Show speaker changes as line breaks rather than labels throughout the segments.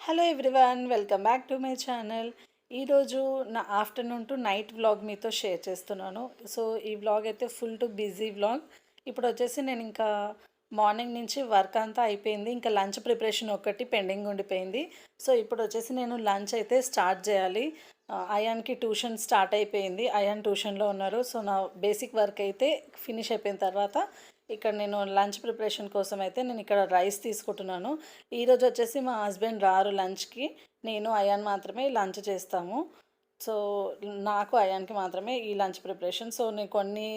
Hello everyone, welcome back to my channel. ఈరోజు నా afternoon to night vlog మీతో share చేస్తున్నాను. సో ఈ వ్లాగ్ అయితే ఫుల్ టు బిజీ వ్లాగ్. ఇప్పుడు వచ్చేసి నేను ఇంకా మార్నింగ్ నుంచి వర్క్ అంతా అయిపోయింది. ఇంకా లంచ్ ప్రిపరేషన్ ఒకటి పెండింగ్ ఉండిపోయింది. సో ఇప్పుడు వచ్చేసి నేను లంచ్ అయితే స్టార్ట్ చేయాలి. అయాన్కి ట్యూషన్ స్టార్ట్ అయిపోయింది. అయాన్ ట్యూషన్లో ఉన్నారు. సో నా బేసిక్ వర్క్ అయితే ఫినిష్ అయిపోయిన తర్వాత ఇక్కడ నేను లంచ్ ప్రిపరేషన్ కోసం అయితే నేను ఇక్కడ రైస్ తీసుకుంటున్నాను. ఈరోజు వచ్చేసి మా హస్బెండ్ రారు లంచ్కి. నేను అయాన్ మాత్రమే లంచ్ చేస్తాము. సో నాకు అయాన్కి మాత్రమే ఈ లంచ్ ప్రిపరేషన్. సో నేను కొన్ని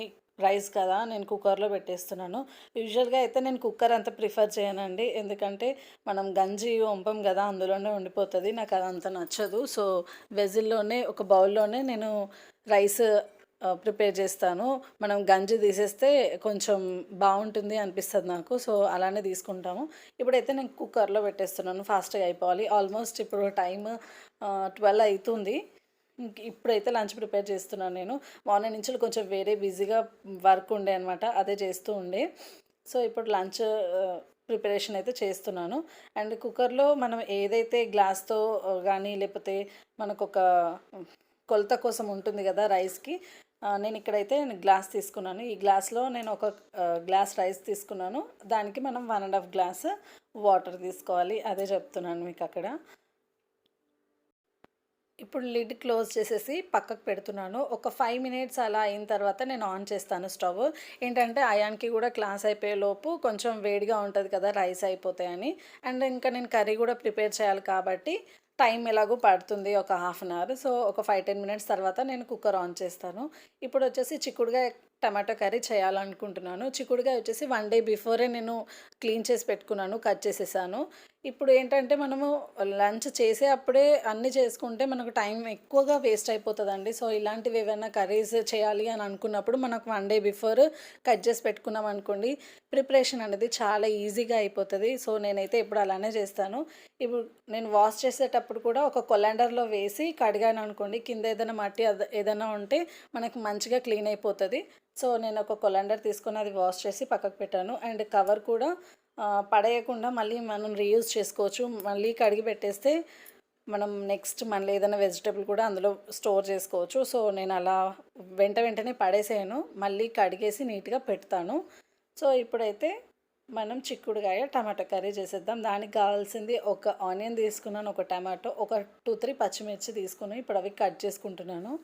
రైస్ కదా నేను కుక్కర్లో పెట్టేస్తున్నాను. యూజువల్గా అయితే నేను కుక్కర్ అంత ప్రిఫర్ చేయనండి. ఎందుకంటే మనం గంజి వంపం కదా, అందులోనే ఉండిపోతుంది. నాకు అదంత నచ్చదు. సో వెజిల్లోనే ఒక బౌల్లోనే నేను రైస్ ప్రిపేర్ చేస్తాను. మనం గంజి తీసేస్తే కొంచెం బాగుంటుంది అనిపిస్తుంది నాకు. సో అలానే తీసుకుంటాము. ఇప్పుడైతే నేను కుక్కర్లో పెట్టేస్తున్నాను, ఫాస్ట్గా అయిపోవాలి. ఆల్మోస్ట్ ఇప్పుడు టైం 12 అవుతుంది. ఇప్పుడైతే లంచ్ ప్రిపేర్ చేస్తున్నాను. నేను మార్నింగ్ నుంచి కొంచెం వేరే బిజీగా వర్క్ ఉండే అనమాట, అదే చేస్తూ ఉండే. సో ఇప్పుడు లంచ్ ప్రిపరేషన్ అయితే చేస్తున్నాను. అండ్ కుక్కర్లో మనం ఏదైతే గ్లాస్తో కానీ లేకపోతే మనకు ఒక కొలత కోసం ఉంటుంది కదా రైస్కి, నేను ఇక్కడైతే గ్లాస్ తీసుకున్నాను. ఈ గ్లాస్లో నేను ఒక గ్లాస్ రైస్ తీసుకున్నాను. దానికి మనం 1.5 గ్లాస్ వాటర్ తీసుకోవాలి. అదే చెప్తున్నాను మీకు అక్కడ. ఇప్పుడు లిడ్ క్లోజ్ చేసేసి పక్కకు పెడుతున్నాను. ఒక 5 మినిట్స్ అలా అయిన తర్వాత నేను ఆన్ చేస్తాను స్టవ్. ఏంటంటే అయాన్కి కూడా క్లాస్ అయిపోయే లోపు కొంచెం వేడిగా ఉంటుంది కదా, రైస్ అయిపోతాయని. అండ్ ఇంకా నేను కర్రీ కూడా ప్రిపేర్ చేయాలి కాబట్టి టైం ఎలాగో పడుతుంది, ఒక హాఫ్ అన్ అవర్. సో ఒక 5-10 మినిట్స్ తర్వాత నేను కుక్కర్ ఆన్ చేస్తాను. ఇప్పుడు వచ్చేసి చిక్కుడుగాయ టమాటో కర్రీ చేయాలనుకుంటున్నాను. చిక్కుడుగాయ వచ్చేసి 1 డే బిఫోరే నేను క్లీన్ చేసి పెట్టుకున్నాను, కట్ చేసేసాను. ఇప్పుడు ఏంటంటే మనము లంచ్ చేసే అప్పుడే అన్నీ చేసుకుంటే మనకు టైం ఎక్కువగా వేస్ట్ అయిపోతుందండి. సో ఇలాంటివి ఏమైనా కర్రీస్ చేయాలి అని అనుకున్నప్పుడు మనకు 1 డే బిఫోర్ కట్ చేసి పెట్టుకున్నాం అనుకోండి, ప్రిపరేషన్ అనేది చాలా ఈజీగా అయిపోతుంది. సో నేనైతే ఇప్పుడు అలానే చేస్తాను. ఇప్పుడు నేను వాష్ చేసేటప్పుడు కూడా ఒక కొలాండర్లో వేసి కడిగాను అనుకోండి, కింద ఏదైనా మట్టి ఏదైనా ఉంటే మనకు మంచిగా క్లీన్ అయిపోతుంది. సో నేను ఒక కొలాండర్ తీసుకొని అది వాష్ చేసి పక్కకు పెట్టాను. అండ్ కవర్ కూడా పడేయకుండా మళ్ళీ మనం రీయూజ్ చేసుకోవచ్చు. మళ్ళీ కడిగి పెట్టేస్తే మనం నెక్స్ట్ మళ్ళీ ఏదైనా వెజిటేబుల్ కూడా అందులో స్టోర్ చేసుకోవచ్చు. సో నేను అలా వెంటనే పడేసాను, మళ్ళీ కడిగేసి నీట్గా పెడతాను. సో ఇప్పుడైతే మనం చిక్కుడుకాయ టమాటో కర్రీ చేసేద్దాం. దానికి కావాల్సింది ఒక ఆనియన్ తీసుకున్నాను, ఒక టమాటో, ఒక 2-3 పచ్చిమిర్చి తీసుకుని ఇప్పుడు అవి కట్ చేసుకుంటున్నాను.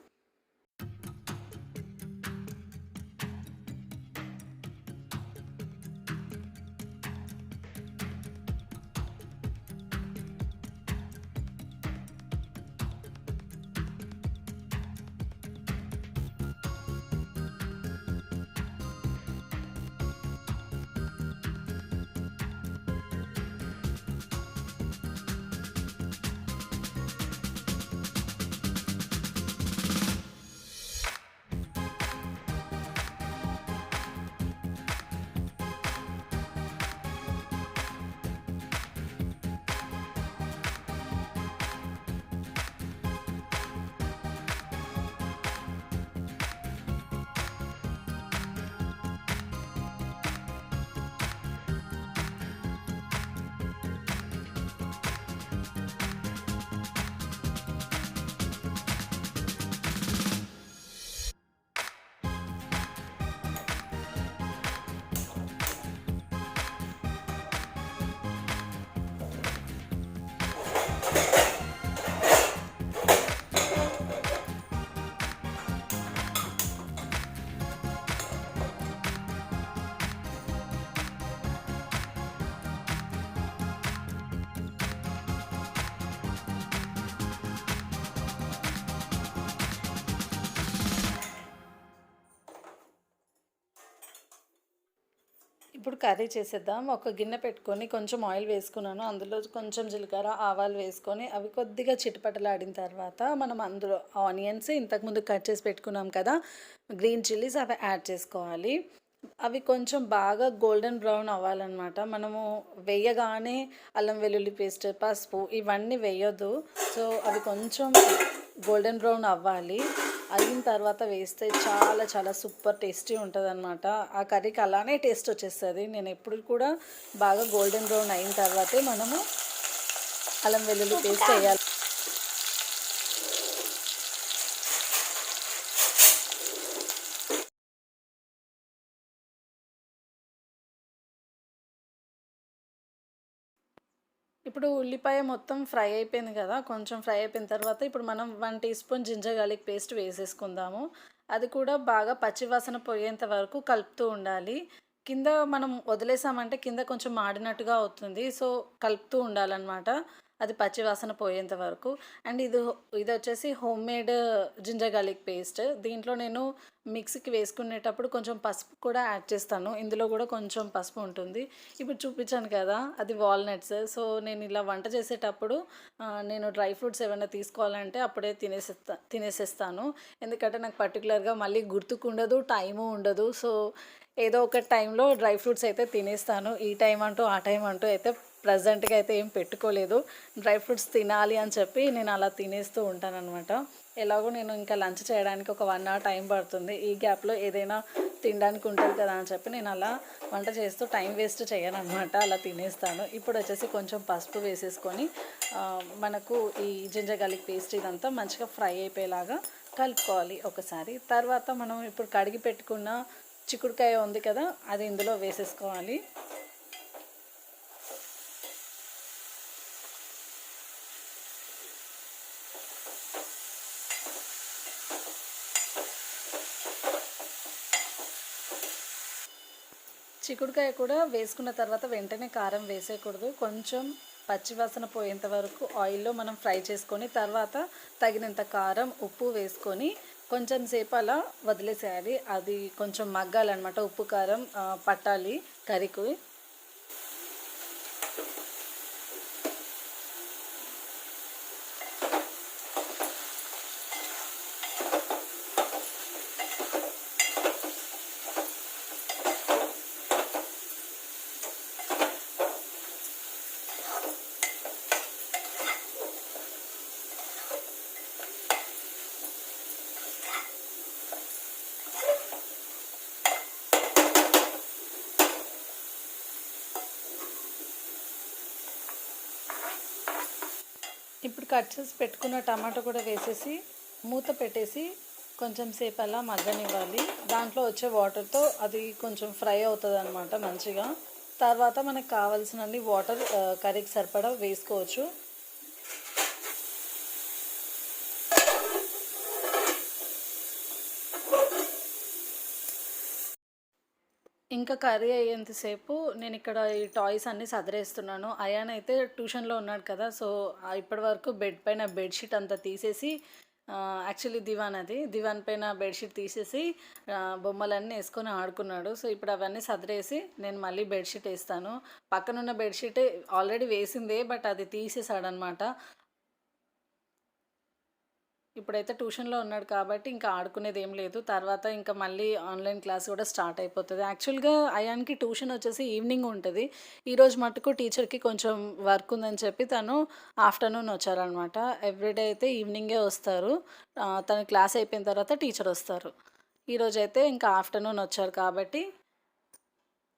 ఇప్పుడు కర్రీ చేసేద్దాం. ఒక గిన్నె పెట్టుకొని కొంచెం ఆయిల్ వేసుకున్నాను. అందులో కొంచెం జీలకర్ర, ఆవాలు వేసుకొని అవి కొద్దిగా చిటపటలాడిన తర్వాత మనం అందులో ఆనియన్స్, ఇంతకుముందు కట్ చేసి పెట్టుకున్నాం కదా గ్రీన్ చిల్లీస్, అవి యాడ్ చేసుకోవాలి. అవి కొంచెం బాగా గోల్డెన్ బ్రౌన్ అవ్వాలన్నమాట. మనము వేయగానే అల్లం వెల్లుల్లి పేస్ట్, పసుపు ఇవన్నీ వేయొద్దు. సో అవి కొంచెం గోల్డెన్ బ్రౌన్ అవ్వాలి. అయిన తర్వాత వేస్తే చాలా చాలా సూపర్ టేస్టీ ఉంటుంది అనమాట. ఆ కర్రీకి అలానే టేస్ట్ వచ్చేస్తుంది. నేను ఎప్పుడు కూడా బాగా గోల్డెన్ బ్రౌన్ అయిన తర్వాతే మనము అల్లం వెల్లుల్లి పేస్ట్ వేయాలి. ఇప్పుడు ఉల్లిపాయ మొత్తం ఫ్రై అయిపోయింది కదా, కొంచెం ఫ్రై అయిపోయిన తర్వాత ఇప్పుడు మనం 1 teaspoon ginger garlic paste వేసేసుకుందాము. అది కూడా బాగా పచ్చివాసన పోయేంత వరకు కలుపుతూ ఉండాలి. కింద మనం వదిలేసామంటే కింద కొంచెం మాడినట్టుగా అవుతుంది. సో, కలుపుతూ ఉండాలన్నమాట. అది పచ్చివాసన పోయేంత వరకు. అండ్ ఇదొచ్చేసి హోమ్‌మేడ్ జింజర్ గార్లిక్ పేస్ట్. దీంట్లో నేను మిక్సీకి వేసుకునేటప్పుడు కొంచెం పసుపు కూడా యాడ్ చేస్తాను. ఇందులో కూడా కొంచెం పసుపు ఉంటుంది. ఇప్పుడు చూపించాను కదా, అది వాల్‌నట్స్. సో, నేను ఇలా వంట చేసేటప్పుడు నేను డ్రై ఫ్రూట్స్ ఏమైనా తీసుకోవాలంటే అప్పుడే తినేసేస్తాను. ఎందుకంటే నాకు పర్టిక్యులర్‌గా మళ్ళీ గుర్తుకుండదు, టైము ఉండదు. సో, ఏదో ఒక టైంలో డ్రై ఫ్రూట్స్ అయితే తినేస్తాను. ఈ టైం అంటూ, ఆ టైం అంటూ అయితే ప్రెజెంట్‌గా అయితే ఏం పెట్టుకోలేదు. డ్రై ఫ్రూట్స్ తినాలి అని చెప్పి నేను అలా తినేస్తూ ఉంటాననమాట. ఎలాగో నేను ఇంకా లంచ్ చేయడానికి ఒక 1 అవర్ టైం పడుతుంది. ఈ గ్యాప్‌లో ఏదైనా తినడానికి ఉంటుంది కదా అని చెప్పి నేను అలా వంట చేస్తూ టైం వేస్ట్ చేయననమాట. అలా తినేస్తాను. ఇప్పుడు వచ్చేసి కొంచెం పసుపు వేసేసుకొని మనకు ఈ జింజర్ గార్లిక్ పేస్ట్ ఇదంతా మంచిగా ఫ్రై అయిపోయేలాగా కలుపుకోవాలి ఒకసారి. తర్వాత మనం ఇప్పుడు కడిగి పెట్టుకున్న చిక్కుడుకాయ ఉంది కదా, అది ఇందులో వేసేసుకోవాలి. చిక్కుడుకాయ కూడా వేసుకున్న తర్వాత వెంటనే కారం వేసేయకూడదు. కొంచెం పచ్చివాసన పోయేంత వరకు ఆయిల్లో మనం ఫ్రై చేసుకొని తర్వాత తగినంత కారం, ఉప్పు వేసుకొని కొంచెం సేపు అలా వదిలేసేయాలి. అది కొంచెం మగ్గాలన్నమాట. ఉప్పు, కారం పట్టాలి కర్రీకి. ఇప్పుడు కట్ చేసి పెట్టుకున్న టమాటో కూడా వేసేసి మూత పెట్టేసి కొంచెం సేపు అలా మగ్గనివ్వాలి. దాంట్లో వచ్చే వాటర్తో అది కొంచెం ఫ్రై అవుతుంది అనమాట మంచిగా. తర్వాత మనకు కావాల్సినన్ని వాటర్ కర్రీకి సరిపడా వేసుకోవచ్చు. ఇంకా కర్రీ అయ్యేంతసేపు నేను ఇక్కడ ఈ టాయ్స్ అన్నీ సదిరేస్తున్నాను. అయాన్ అయితే ట్యూషన్‌లో ఉన్నాడు కదా! సో, ఇప్పటి వరకు బెడ్ పైన బెడ్‌షీట్ అంతా తీసేసి యాక్చువల్లీ దివాన్ పైన బెడ్‌షీట్ తీసేసి బొమ్మలన్నీ యేసుకొని ఆడుకున్నాడు. సో, ఇప్పుడు అవన్నీ సదిరేసి నేను మళ్ళీ బెడ్‌షీట్ యేస్తాను. పక్కనున్న బెడ్‌షీట్ ఆల్రెడీ వేసిందే, బట్ అది తీసేసాడనమాట. ఇప్పుడైతే ట్యూషన్‌లో ఉన్నాడు కాబట్టి ఇంకా ఆడుకునేది ఏం లేదు. తర్వాత ఇంకా మళ్ళీ ఆన్‌లైన్ క్లాస్ కూడా స్టార్ట్ అయిపోతది. యాక్చువల్‌గా అయాన్‌కి ట్యూషన్ వచ్చేసి ఈవినింగ్ ఉంటది. ఈరోజు మటుకు టీచర్‌కి కొంచెం వర్క్ ఉందని చెప్పి తను ఆఫ్టర్‌నూన్ వచ్చారనమాట. ఎవ్రీడే అయితే ఈవినింగే వస్తారు. తన క్లాస్ అయిపోయిన తర్వాత టీచర్ వస్తారు. ఈరోజైతే ఇంకా ఆఫ్టర్‌నూన్ వచ్చారు కాబట్టి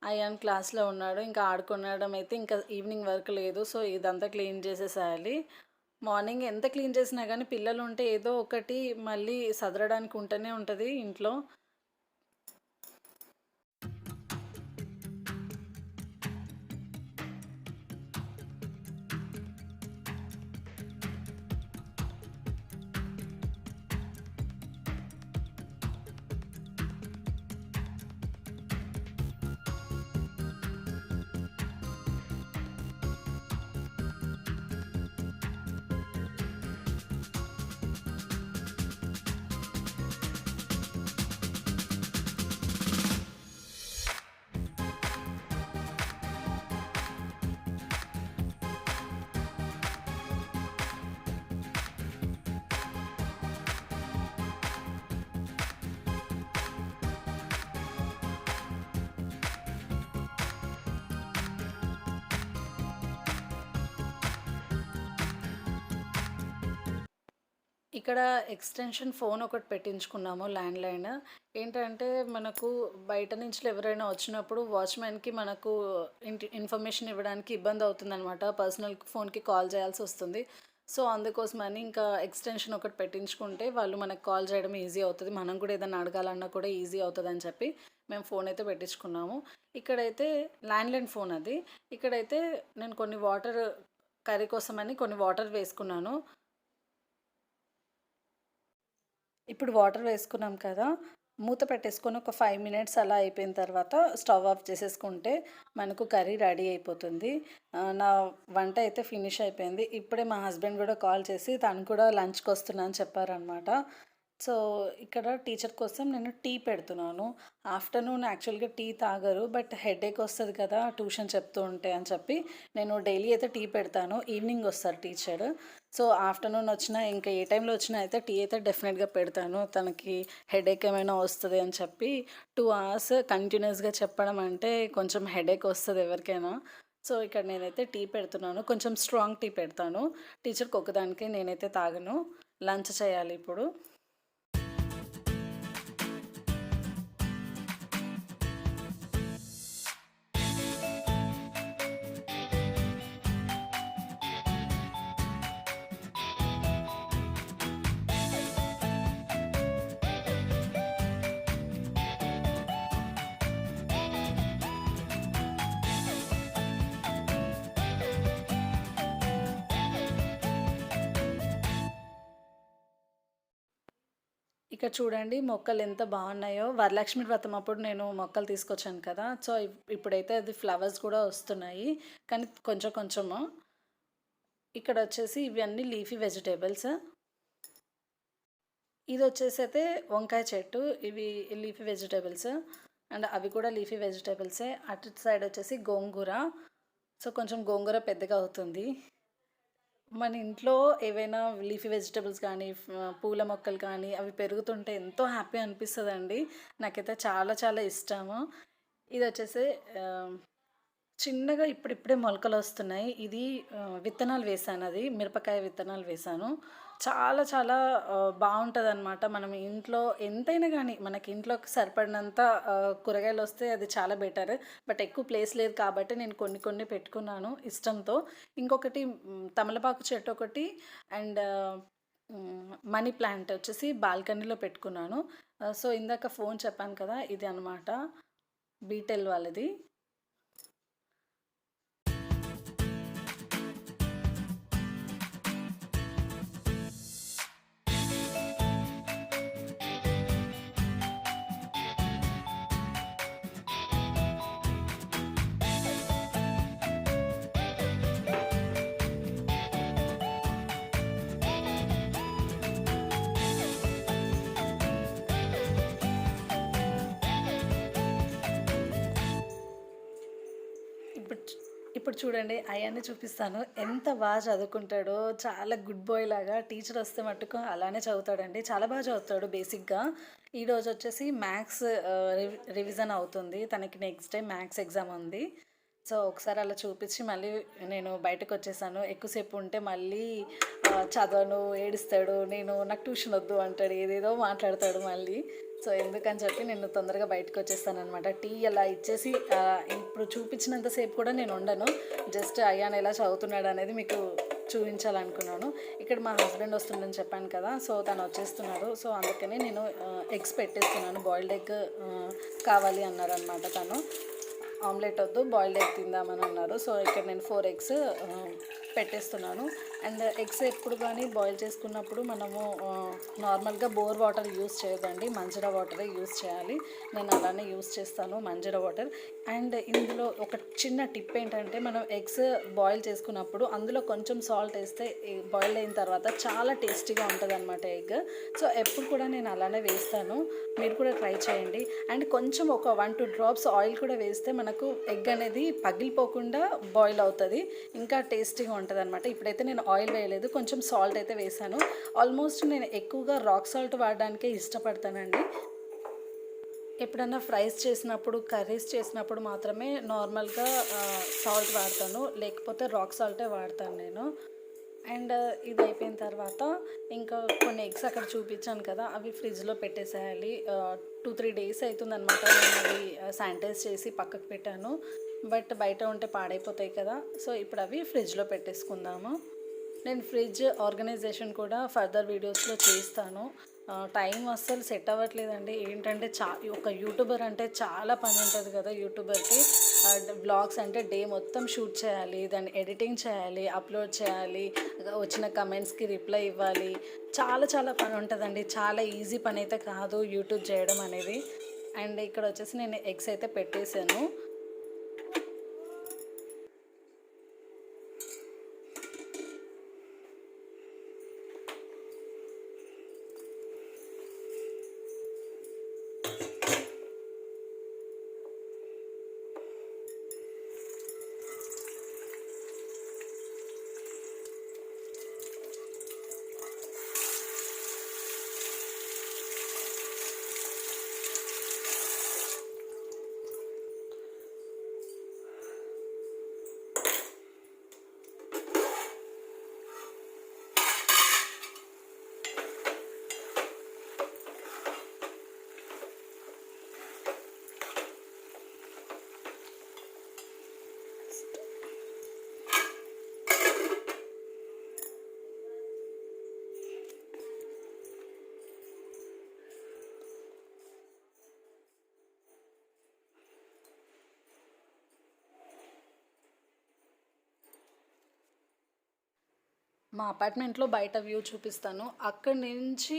అయాన్ క్లాస్‌లో ఉన్నాడు. ఇంకా ఆడుకోనడం అయితే ఇంకా ఈవినింగ్ వర్క్ లేదు. సో, ఇదంతా క్లీన్ చేసేసేయాలి. మార్నింగ్ ఎంత క్లీన్ చేసినా కానీ పిల్లలుంటే ఏదో ఒకటి మళ్ళీ సదరడానికి ఉంటూనే ఉంటది ఇంట్లో. ఇక్కడ ఎక్స్టెన్షన్ ఫోన్ ఒకటి పెట్టించుకున్నాము ల్యాండ్లైన్. ఏంటంటే మనకు బయట నుంచి ఎవరైనా వచ్చినప్పుడు వాచ్‌మెన్‌కి మనకు ఇన్ఫర్మేషన్ ఇవ్వడానికి ఇబ్బంది అవుతుందనమాట. పర్సనల్ ఫోన్‌కి కాల్ చేయాల్సి వస్తుంది. సో, అందుకోసమని ఇంకా ఎక్స్టెన్షన్ ఒకటి పెట్టించుకుంటే వాళ్ళు మనకు కాల్ చేయడం ఈజీ అవుతది. మనం కూడా ఏదైనా అడగాలన్నా కూడా ఈజీ అవుతదని చెప్పి మేము ఫోన్ అయితే పెట్టించుకున్నాము. ఇక్కడైతే ల్యాండ్లైన్ ఫోన్ అది. ఇక్కడైతే నేను కొన్ని కర్రీ కోసమని కొన్ని వాటర్ వేసుకున్నాను. ఇప్పుడు వాటర్ వేసుకున్నాం కదా! మూత పెట్టేసుకొని ఒక 5 మినిట్స్ అలా అయిపోయిన తర్వాత స్టవ్ ఆఫ్ చేసేసుకుంటే మనకు కర్రీ రెడీ అయిపోతుంది. నా వంట అయితే ఫినిష్ అయిపోయింది. ఇప్పుడే మా హస్బెండ్ కూడా కాల్ చేసి తను కూడా లంచ్‌కి వస్తున్నా అని చెప్పారనమాట. సో, ఇక్కడ టీచర్ కోసం నేను టీ పెడుతున్నాను. ఆఫ్టర్‌నూన్ యాక్చువల్‌గా టీ తాగరు. బట్ హెడేక్ వస్తది కదా! ట్యూషన్ చెప్తూ ఉంటే అని చెప్పి నేను డైలీ అయితే టీ పెడతాను. ఈవినింగ్ వస్తారు టీచర్. సో, ఆఫ్టర్‌నూన్ వచ్చినా ఇంకా ఏ టైంలో వచ్చినా అయితే టీ అయితే డెఫినెట్‌గా పెడతాను. తనకి హెడేక్ ఏమైనా వస్తది అని చెప్పి 2 అవర్స్ కంటిన్యూయస్‌గా చెప్పడం అంటే కొంచెం హెడేక్ వస్తది ఎవరికైనా. సో, ఇక్కడ నేనైతే టీ పెడుతున్నాను. కొంచెం స్ట్రాంగ్ టీ పెడతాను. టీచర్‌కి ఒక్కదానికే నేనైతే తాగను. లంచ్ చేయాలి ఇప్పుడు. ఇక్కడ చూడండి మొక్కలు ఎంత బాగున్నాయో. వరలక్ష్మి వ్రతం అప్పుడు నేను మొక్కలు తీసుకొచ్చాను కదా! సో, ఇప్పుడైతే అది ఫ్లవర్స్ కూడా వస్తున్నాయి. కానీ కొంచెం కొంచెము. ఇక్కడ వచ్చేసి ఇవన్నీ లీఫీ వెజిటేబుల్స్. ఇదొచ్చేసి అయితే వంకాయ చెట్టు. ఇవి లీఫీ వెజిటేబుల్స్. అండ్ అవి కూడా లీఫీ వెజిటేబుల్సే. అటు సైడ్ వచ్చేసి గోంగూర. సో, కొంచెం గోంగూర పెద్దగా అవుతుంది. మన ఇంట్లో ఏవైనా లీఫీ వెజిటబుల్స్ కానీ, పూల మొక్కలు కానీ అవి పెరుగుతుంటే ఎంతో హ్యాపీ అనిపిస్తదండి. నాకైతే చాలా చాలా ఇష్టము. ఇదొచ్చేసి ఆహ్, చిన్నగా ఇప్పుడిప్పుడే మొలకలొస్తున్నాయి. ఇది విత్తనాలు వేశాను అది. మిరపకాయ విత్తనాలు వేశాను. చాలా చాలా బావుంటదనమాట. మనం ఇంట్లో ఎంతైనా గానీ మనకి ఇంట్లోకి సరిపడినంత కూరగాయలొస్తే అది చాలా బెటర్. బట్ ఎక్కువ ప్లేస్ లేదు కాబట్టి నేను కొన్ని కొన్ని పెట్టుకున్నాను ఇష్టంతో. ఇంకొకటి తమలపాకు చెట్టు ఒకటి అండ్ మనీ ప్లాంట్ వచ్చేసి బాల్కనీలో పెట్టుకున్నాను. సో, ఇందాక ఫోన్ చెప్పాను కదా! ఇది అనమాట. బీటెల్ వాళ్ళది. ఇప్పుడు ఇప్పుడు చూడండి అయాన్ని చూపిస్తాను. ఎంత బాగా చదువుకుంటాడో, చాలా గుడ్ బాయ్ లాగా. టీచర్ వస్తే మట్టుకు అలానే చదువుతాడండి. చాలా బాగా చదువుతాడు బేసిక్‌గా. ఈరోజు వచ్చేసి మ్యాథ్స్ రివిజన్ అవుతుంది. తనకి నెక్స్ట్ డే మ్యాథ్స్ ఎగ్జామ్ ఉంది. సో, ఒకసారి అలా చూపించి మళ్ళీ నేను బయటకొచ్చేసాను. ఎక్కువసేపు ఉంటే మళ్ళీ చదవను, ఏడుస్తాడు. నాకు ట్యూషన్ వద్దు అంటాడు. ఏదేదో మాట్లాడతాడు మళ్ళీ. సో, ఎందుకని చెప్పి నేను తొందరగా బయటకొచ్చేస్తాననమాట. టీ అలా ఇచ్చేసి ఇప్పుడు చూపించినంత సేపు కూడా నేను ఉండను. జస్ట్ అయాన్ ఎలా చదువుతున్నాడనేది మీకు చూపించాలనుకున్నాను. ఇక్కడ మా హస్బెండ్ వస్తుండని చెప్పాను కదా! సో, తను వచ్చేస్తున్నారు. సో, అందుకని నేను ఎగ్స్ పెట్టేస్తున్నాను. బాయిల్డ్ ఎగ్ కావాలి అన్నారనమాట తను. ఆమ్లెట్ వద్దు బాయిల్డ్ ఎగ్ తిందామని అన్నారు. సో, ఇక్కడ నేను 4 ఎగ్స్ పెట్టేస్తున్నాను. అండ్ ఎగ్స్ ఎప్పుడు కానీ బాయిల్ చేసుకున్నప్పుడు మనము నార్మల్గా బోర్ వాటర్ యూస్ చేయొద్దండి. మంజీరా వాటరే యూస్ చేయాలి. నేను అలానే యూస్ చేస్తాను మంజీరా వాటర్. అండ్ ఇందులో ఒక చిన్న టిప్ ఏంటంటే మనం ఎగ్స్ బాయిల్ చేసుకున్నప్పుడు అందులో కొంచెం సాల్ట్ వేస్తే బాయిల్ అయిన తర్వాత చాలా టేస్టీగా ఉంటుందన్నమాట ఎగ్. సో, ఎప్పుడు కూడా నేను అలానే వేస్తాను. మీరు కూడా ట్రై చేయండి. అండ్ కొంచెం ఒక 1-2 డ్రాప్స్ ఆయిల్ కూడా వేస్తే మనకు ఎగ్ అనేది పగిలిపోకుండా బాయిల్ అవుతుంది. ఇంకా టేస్టీగా ఉంటుందన్నమాట. ఇప్పుడైతే నేను ఆయిల్ వేయలేదు. కొంచెం సాల్ట్ అయితే వేసాను. ఆల్మోస్ట్ నేను ఎక్కువగా రాక్ సాల్ట్ వాడడానికే ఇష్టపడతానండి. ఎప్పుడన్నా ఫ్రైస్ చేసినప్పుడు, కర్రీస్ చేసినప్పుడు మాత్రమే నార్మల్‌గా సాల్ట్ వాడతాను. లేకపోతే రాక్ సాల్టే వాడతాను నేను. అండ్ ఇది అయిపోయిన తర్వాత ఇంకా కొన్ని ఎగ్స్ అక్కడ చూపించాను కదా, అవి ఫ్రిడ్జ్లో పెట్టేసేయాలి. 2-3 డేస్ అవుతుందనమాట నేను అవి శానిటైజ్ చేసి పక్కకు పెట్టాను. బట్ బయట ఉంటే పాడైపోతాయి కదా, సో ఇప్పుడు అవి ఫ్రిడ్జ్లో పెట్టేసుకుందాము. నేను ఫ్రిడ్జ్ ఆర్గనైజేషన్ కూడా ఫర్దర్ వీడియోస్లో చేస్తాను. టైం అస్సలు సెట్ అవ్వట్లేదండి. ఏంటంటే ఒక యూట్యూబర్ అంటే చాలా పని ఉంటుంది కదా యూట్యూబర్కి. బ్లాగ్స్ అంటే డే మొత్తం షూట్ చేయాలి, దాన్ని ఎడిటింగ్ చేయాలి, అప్లోడ్ చేయాలి, వచ్చిన కమెంట్స్కి రిప్లై ఇవ్వాలి. చాలా చాలా పని ఉంటుందండి. చాలా ఈజీ పని అయితే కాదు యూట్యూబ్ చేయడం అనేది. అండ్ ఇక్కడ వచ్చేసి నేను ఎగ్స్ అయితే పెట్టేశాను. మా అపార్ట్మెంట్లో బయట వ్యూ చూపిస్తాను. అక్కడి నుంచి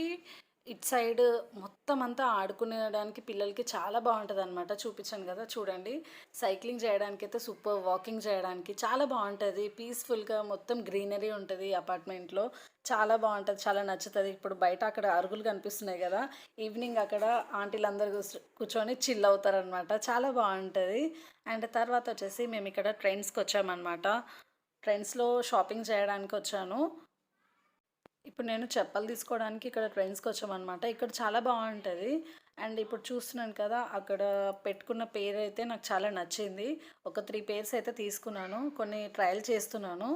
ఇటు సైడ్ మొత్తం అంతా ఆడుకునేడానికి పిల్లలకి చాలా బాగుంటుందన్నమాట. చూపించాను కదా చూడండి. సైక్లింగ్ చేయడానికైతే సూపర్, వాకింగ్ చేయడానికి చాలా బాగుంటుంది. పీస్ఫుల్గా మొత్తం గ్రీనరీ ఉంటుంది అపార్ట్మెంట్లో. చాలా బాగుంటుంది, చాలా నచ్చుతుంది. ఇప్పుడు బయట అక్కడ అరుగులు కనిపిస్తున్నాయి కదా, ఈవినింగ్ అక్కడ ఆంటీలందరూ కూర్చొని చిల్ అవుతారనమాట. చాలా బాగుంటుంది. అండ్ తర్వాత వచ్చేసి మేము ఇక్కడ ట్రెండ్స్కి వచ్చామన్నమాట. ట్రెండ్స్లో షాపింగ్ చేయడానికి వచ్చాను. ఇప్పుడు నేను చెప్పలు తీసుకోవడానికి ఇక్కడ ట్రెండ్స్కి వచ్చామన్నమాట. ఇక్కడ చాలా బాగుంటుంది. అండ్ ఇప్పుడు చూస్తున్నాను కదా, అక్కడ పెట్టుకున్న పేరు అయితే నాకు చాలా నచ్చింది. ఒక 3 పేర్స్ అయితే తీసుకున్నాను, కొన్ని ట్రయల్ చేస్తున్నాను.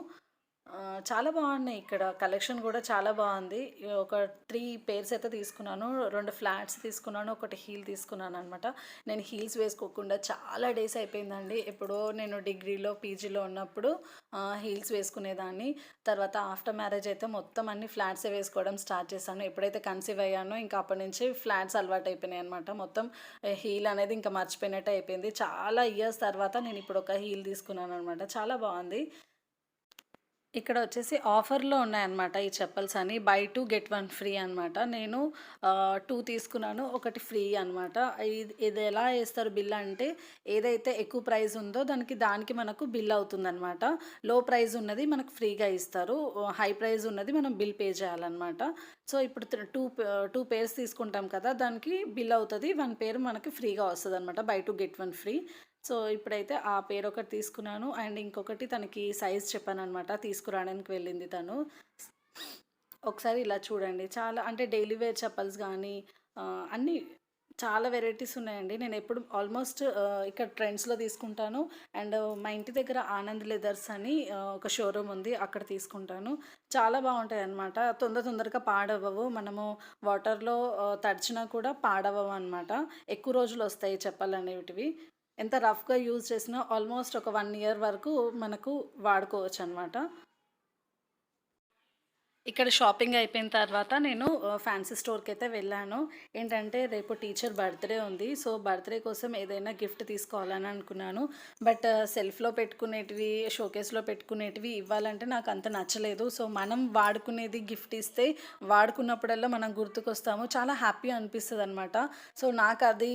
చాలా బాగున్నాయి ఇక్కడ. కలెక్షన్ కూడా చాలా బాగుంది. ఒక 3 పేర్స్ అయితే తీసుకున్నాను. 2 ఫ్లాట్స్ తీసుకున్నాను, ఒకటి హీల్ తీసుకున్నాను అనమాట. నేను హీల్స్ వేసుకోకుండా చాలా డేస్ అయిపోయిందండి. ఎప్పుడో నేను డిగ్రీలో పీజీలో ఉన్నప్పుడు హీల్స్ వేసుకునేదాన్ని. తర్వాత ఆఫ్టర్ మ్యారేజ్ అయితే మొత్తం అన్ని ఫ్లాట్సే వేసుకోవడం స్టార్ట్ చేశాను. ఎప్పుడైతే కన్సీవ్ అయ్యానో ఇంకా అప్పటి నుంచి ఫ్లాట్స్ అలవాటు అయిపోయినాయి అనమాట. మొత్తం హీల్ అనేది ఇంకా మర్చిపోయినట్టు అయిపోయింది. చాలా ఇయర్స్ తర్వాత నేను ఇప్పుడు ఒక హీల్ తీసుకున్నాను అనమాట. చాలా బాగుంది. ఇక్కడ వచ్చేసి ఆఫర్‌లో ఉన్నాయన్నమాట ఈ చెప్పల్స్ అని. బై 2 గెట్ 1 ఫ్రీ అనమాట. నేను 2 తీసుకున్నాను. ఒకటి ఫ్రీ అనమాట. ఇది ఎలా ఏస్తారు బిల్ అంటే, ఏదైతే ఎక్కువ ప్రైస్ ఉందో దానికి మనకు బిల్ అవుతుందనమాట. లో ప్రైస్ ఉన్నది మనకు ఫ్రీగా ఇస్తారు. హై ప్రైస్ ఉన్నది మనం బిల్ పే చేయాలన్నమాట. సో, ఇప్పుడు 2 పేర్స్ తీసుకుంటాం కదా, దానికి బిల్ అవుతది. 1 పేరు మనకి ఫ్రీగా వస్తదనమాట. Buy 2 get 1 free. సో, ఇప్పుడైతే ఆ పేరు ఒకటి తీసుకున్నాను. అండ్ ఇంకొకటి తనకి సైజ్ చెప్పాననమాట. తీసుకురావడానికి వెళ్ళింది తను. ఒకసారి ఇలా చూడండి. చాలా అంటే డైలీ వేర్ చెప్పల్స్ గానీ అన్నీ చాలా వెరైటీస్ ఉన్నాయండి. నేను ఎప్పుడు ఆల్మోస్ట్ ఇక్కడ ట్రెండ్స్‌లో తీసుకుంటాను. అండ్ మా ఇంటి దగ్గర ఆనంద్ లెదర్స్ అని ఒక షోరూమ్ ఉంది. అక్కడ తీసుకుంటాను. చాలా బాగుంటాయన్నమాట. తొందరగా పాడవ్వవు. మనము వాటర్‌లో తడిచినా కూడా పాడవ్వవన్నమాట. ఎక్కువ రోజులు వస్తాయి చెప్పలనేటివి. ఎంత రఫ్‌గా యూజ్ చేసినా ఆల్మోస్ట్ ఒక 1 ఇయర్ వరకు మనకు వాడుకోవచ్చనమాట. ఇక్కడ షాపింగ్ అయిపోయిన తర్వాత నేను ఫ్యాన్సీ స్టోర్‌కైతే వెళ్ళాను. ఏంటంటే రేపు టీచర్ బర్త్‌డే ఉంది. సో, బర్త్‌డే కోసం ఏదైనా గిఫ్ట్ తీసుకోవాలని అనుకున్నాను. బట్ సెల్ఫ్‌లో పెట్టుకునేటివి, షోకేస్‌లో పెట్టుకునేటివి ఇవ్వాలంటే నాకు అంత నచ్చలేదు. సో, మనం వాడుకునేది గిఫ్ట్ ఇస్తే వాడుకున్నప్పుడల్లా మనం గుర్తుకొస్తాము. చాలా హ్యాపీ అనిపిస్తదనమాట. సో, నాకది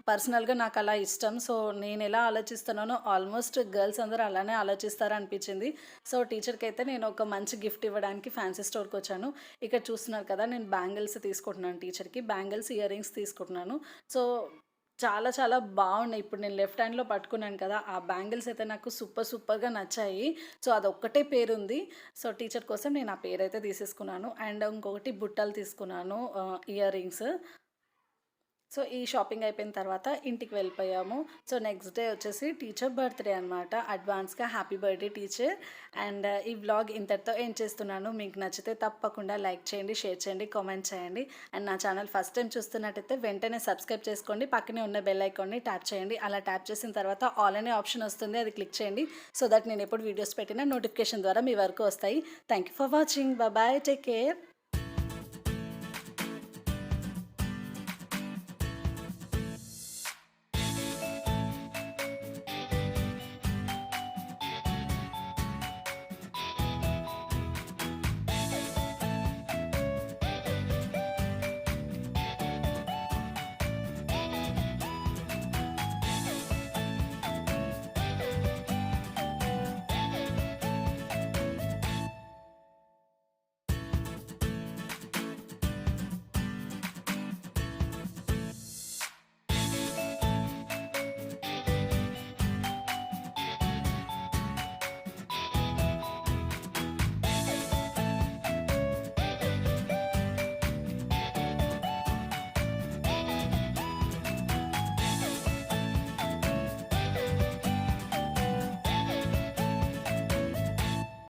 పర్సనల్‌గా నాకలా ఇష్టం. సో, నేనెలా ఆలోచిస్తున్నానో ఆల్మోస్ట్ గర్ల్స్ అందరూ అలానే ఆలోచిస్తారనిపించింది. సో, టీచర్‌కైతే నేను ఒక మంచి గిఫ్ట్ ఇవ్వడానికి ఫ్యాన్సీ స్టోర్‌కొచ్చాను. ఇక్కడ చూస్తున్నారు కదా, నేను బ్యాంగిల్స్ తీసుకుంటున్నాను టీచర్‌కి. బ్యాంగిల్స్, ఇయర్ రింగ్స్ తీసుకుంటున్నాను. సో, చాలా చాలా బాగున్నాయి. ఇప్పుడు నేను లెఫ్ట్ హ్యాండ్‌లో పట్టుకున్నాను కదా, ఆ బ్యాంగిల్స్ అయితే నాకు సూపర్‌గా నచ్చాయి. సో, అదొక్కటే పేరుంది. సో, టీచర్ కోసం నేను ఆ పేరైతే తీసేసుకున్నాను. అండ్ ఇంకొకటి బుట్టలు తీసుకున్నాను, ఇయర్ రింగ్స్. సో ఈ షాపింగ్ అయిపోయిన తర్వాత ఇంటికి వెళ్ళిపోయాము. సో నెక్స్ట్ డే వచ్చేసి టీచర్ బర్త్డే అనమాట. అడ్వాన్స్గా హ్యాపీ బర్త్డే టీచర్. అండ్ ఈ వ్లాగ్ ఇంతటితో ఏం చేస్తున్నాను. మీకు నచ్చితే తప్పకుండా లైక్ చేయండి, షేర్ చేయండి, కామెంట్ చేయండి. అండ్ నా ఛానల్ ఫస్ట్ టైం చూస్తున్నట్టయితే వెంటనే సబ్స్క్రైబ్ చేసుకోండి. పక్కనే ఉన్న బెల్ ఐకాన్ని ట్యాప్ చేయండి. అలా ట్యాప్ చేసిన తర్వాత ఆల్ అనే ఆప్షన్ వస్తుంది, అది క్లిక్ చేయండి. సో దట్ నేను ఎప్పుడు వీడియోస్ పెట్టినా నోటిఫికేషన్ ద్వారా మీ వరకు వస్తాయి. Thank you for watching. Bye, take care.